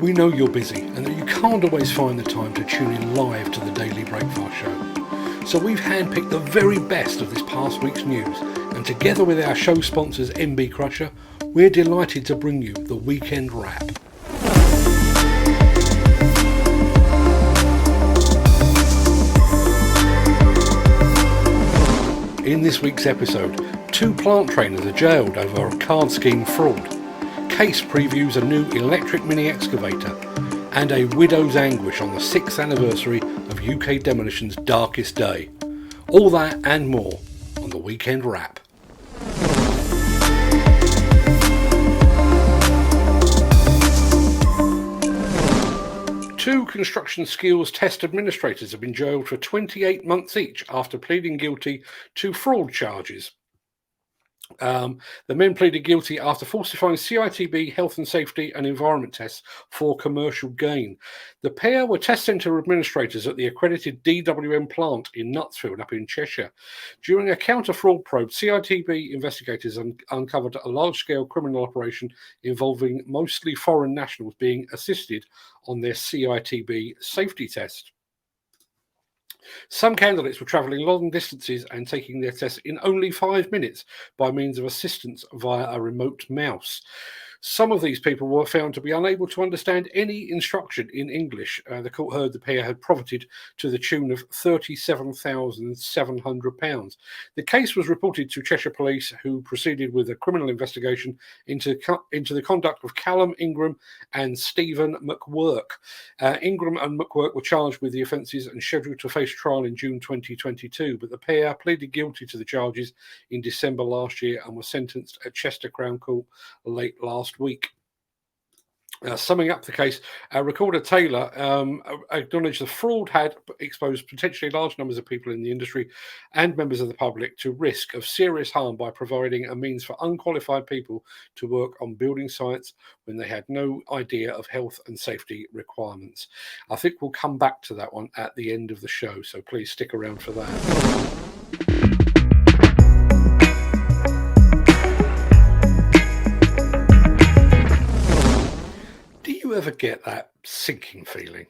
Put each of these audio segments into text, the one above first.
We know you're busy and that you can't always find the time to tune in live to the Daily Breakfast Show. So we've handpicked the very best of this past week's news, and together with our show sponsors MB Crusher, we're delighted to bring you the Weekend Wrap. In this week's episode, 2 plant trainers are jailed over a card scheme fraud. Case previews a new electric mini excavator, and a widow's anguish on the 6th anniversary of UK Demolition's darkest day. All that and more on the Weekend Wrap. Two construction skills test administrators have been jailed for 28 months each after pleading guilty to fraud charges. The men pleaded guilty after falsifying CITB health and safety and environment tests for commercial gain. The pair were test centre administrators at the accredited DWM plant in Knutsfield up in Cheshire. During a counter-fraud probe, CITB investigators uncovered a large-scale criminal operation involving mostly foreign nationals being assisted on their CITB safety test. Some candidates were travelling long distances and taking their tests in only 5 minutes by means of assistance via a remote mouse. Some of these people were found to be unable to understand any instruction in English. The court heard the pair had profited to the tune of £37,700. The case was reported to Cheshire Police, who proceeded with a criminal investigation into the conduct of Callum Ingram and Stephen McWork. Ingram and McWork were charged with the offences and scheduled to face trial in June 2022, but the pair pleaded guilty to the charges in December last year and were sentenced at Chester Crown Court late last week. Summing up the case, Recorder Taylor acknowledged the fraud had exposed potentially large numbers of people in the industry and members of the public to risk of serious harm by providing a means for unqualified people to work on building sites when they had no idea of health and safety requirements. I think we'll come back to that one at the end of the show, so please stick around for that. Do you ever get that sinking feeling?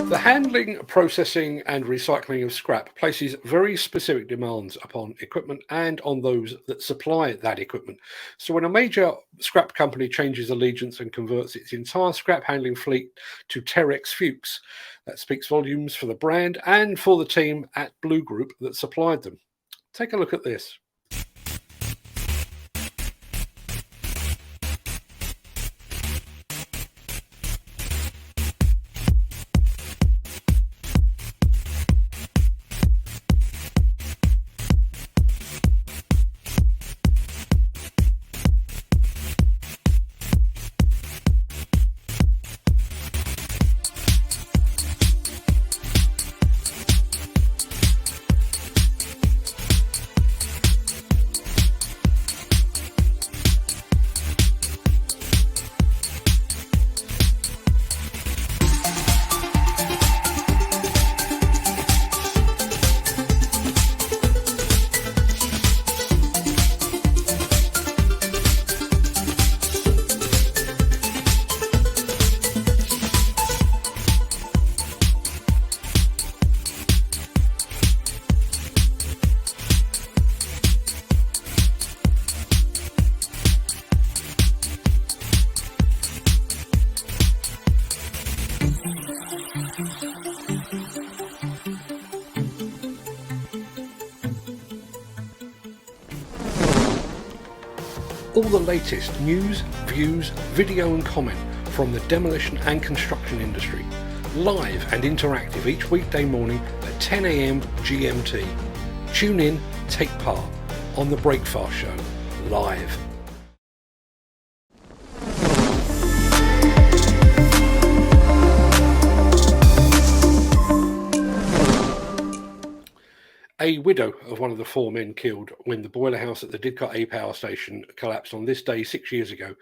The handling, processing and recycling of scrap places very specific demands upon equipment and on those that supply that equipment. So when a major scrap company changes allegiance and converts its entire scrap handling fleet to Terex Fuchs, that speaks volumes for the brand and for the team at Blue Group that supplied them. Take a look at this. All the latest news, views, video and comment from the demolition and construction industry, live and interactive each weekday morning at 10 a.m. GMT. Tune in, take part on the Breakfast Show, live. A widow of one of the 4 men killed when the boiler house at the Didcot A power station collapsed on this day 6 years ago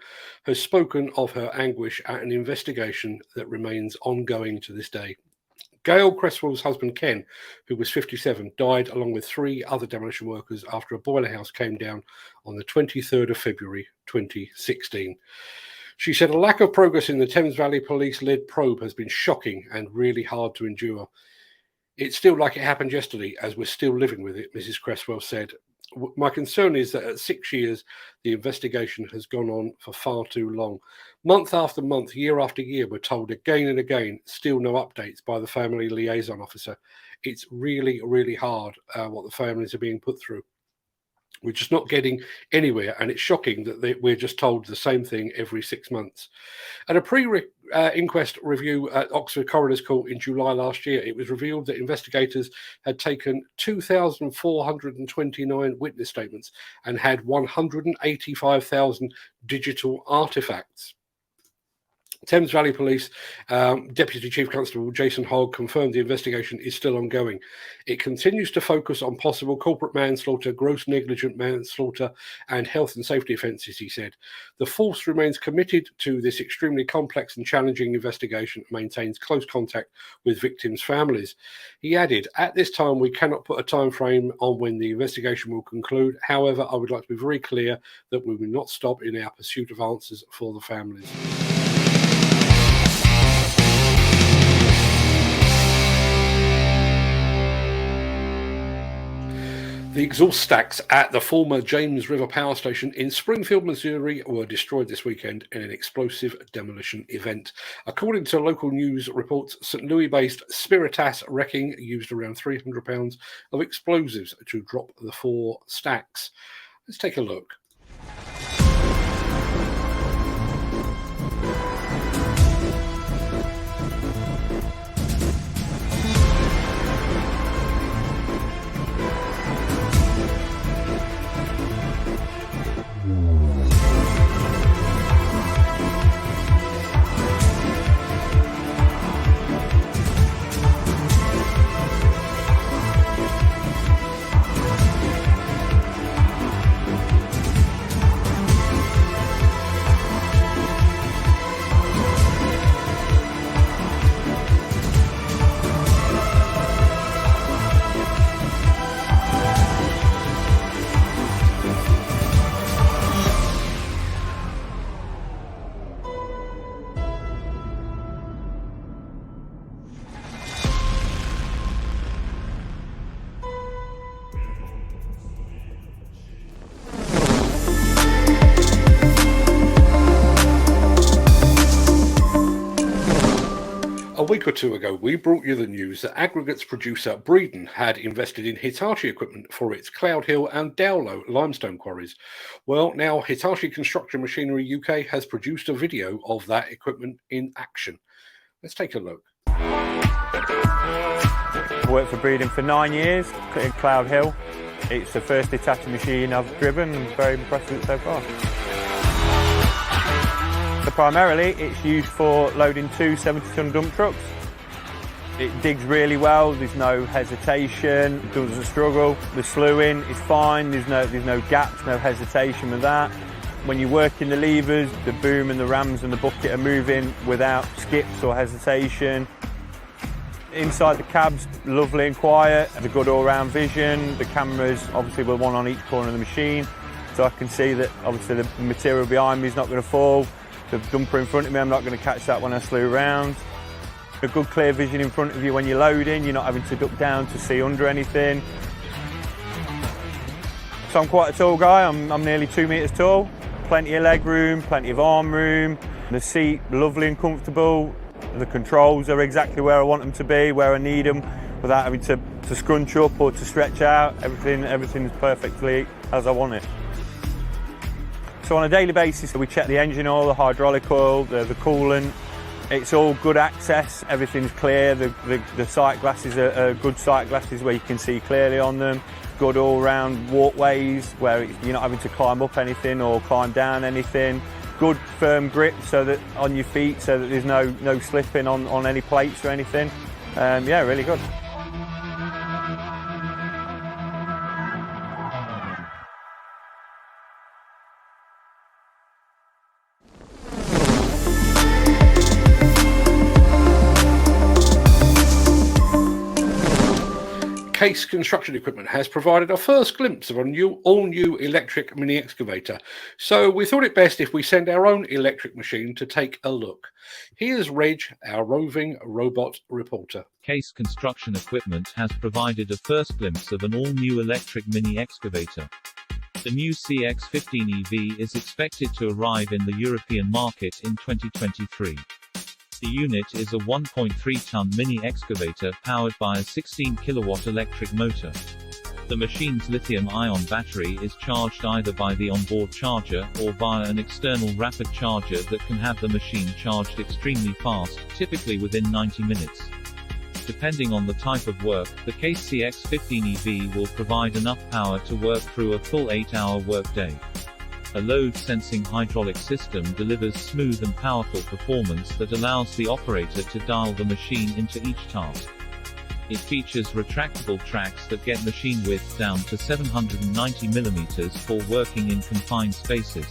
has spoken of her anguish at an investigation that remains ongoing to this day. Gail Cresswell's husband Ken, who was 57, died along with 3 other demolition workers after a boiler house came down on the 23rd of February 2016. She said a lack of progress in the Thames Valley Police-led probe has been shocking and really hard to endure. It's still like it happened yesterday, as we're still living with it, Mrs. Cresswell said. My concern is that at 6 years, the investigation has gone on for far too long. Month after month, year after year, we're told again and again, still no updates by the family liaison officer. It's really, really hard what the families are being put through. We're just not getting anywhere, and it's shocking that we're just told the same thing every 6 months. At a pre-inquest review at Oxford Coroner's Court in July last year, it was revealed that investigators had taken 2,429 witness statements and had 185,000 digital artefacts. Thames Valley Police Deputy Chief Constable Jason Hogg confirmed the investigation is still ongoing. It continues to focus on possible corporate manslaughter, gross negligent manslaughter, and health and safety offences, he said. The force remains committed to this extremely complex and challenging investigation and maintains close contact with victims' families. He added, at this time, we cannot put a time frame on when the investigation will conclude. However, I would like to be very clear that we will not stop in our pursuit of answers for the families. The exhaust stacks at the former James River Power Station in Springfield, Missouri were destroyed this weekend in an explosive demolition event. According to local news reports, St. Louis-based Spiritas Wrecking used around 300 pounds of explosives to drop the 4 stacks. Let's take a look. A week or two ago, we brought you the news that aggregates producer Breeden had invested in Hitachi equipment for its Cloud Hill and Dowlow limestone quarries. Well, now Hitachi Construction Machinery UK has produced a video of that equipment in action. Let's take a look. I've worked for Breeden for 9 years in Cloud Hill. It's the first Hitachi machine I've driven and very impressed with it so far. So primarily it's used for loading 2 70-ton dump trucks. It digs really well, there's no hesitation, it doesn't struggle. The slewing is fine, there's no gaps, no hesitation with that. When you're working the levers, the boom and the rams and the bucket are moving without skips or hesitation. Inside the cab's lovely and quiet, there's a good all-round vision. The cameras, obviously, were one on each corner of the machine, so I can see that obviously the material behind me is not going to fall. The dumper in front of me, I'm not going to catch that when I slew around. A good clear vision in front of you when you're loading, you're not having to duck down to see under anything. So I'm quite a tall guy, I'm nearly 2 meters tall. Plenty of leg room, plenty of arm room. The seat, lovely and comfortable. The controls are exactly where I want them to be, where I need them, without having to scrunch up or to stretch out. Everything's perfectly as I want it. So on a daily basis, we check the engine oil, the hydraulic oil, the coolant, It's all good access, everything's clear, the sight glasses are good sight glasses where you can see clearly on them, good all-round walkways where you're not having to climb up anything or climb down anything, good firm grip so that on your feet so that there's no slipping on any plates or anything. Yeah, really good. Case Construction Equipment has provided our first glimpse of a all-new electric mini excavator, so we thought it best if we send our own electric machine to take a look. Here's Reg, our roving robot reporter. Case Construction Equipment has provided a first glimpse of an all-new electric mini excavator. The new CX-15 EV is expected to arrive in the European market in 2023. The unit is a 1.3-ton mini excavator powered by a 16-kilowatt electric motor. The machine's lithium-ion battery is charged either by the onboard charger or via an external rapid charger that can have the machine charged extremely fast, typically within 90 minutes. Depending on the type of work, the Case CX-15 EV will provide enough power to work through a full 8-hour workday. A load-sensing hydraulic system delivers smooth and powerful performance that allows the operator to dial the machine into each task. It features retractable tracks that get machine width down to 790 mm for working in confined spaces.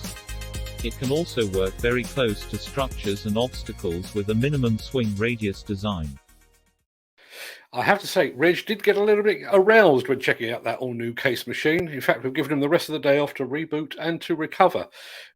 It can also work very close to structures and obstacles with a minimum swing radius design. I have to say, Reg did get a little bit aroused when checking out that all-new Case machine. In fact, we've given him the rest of the day off to reboot and to recover.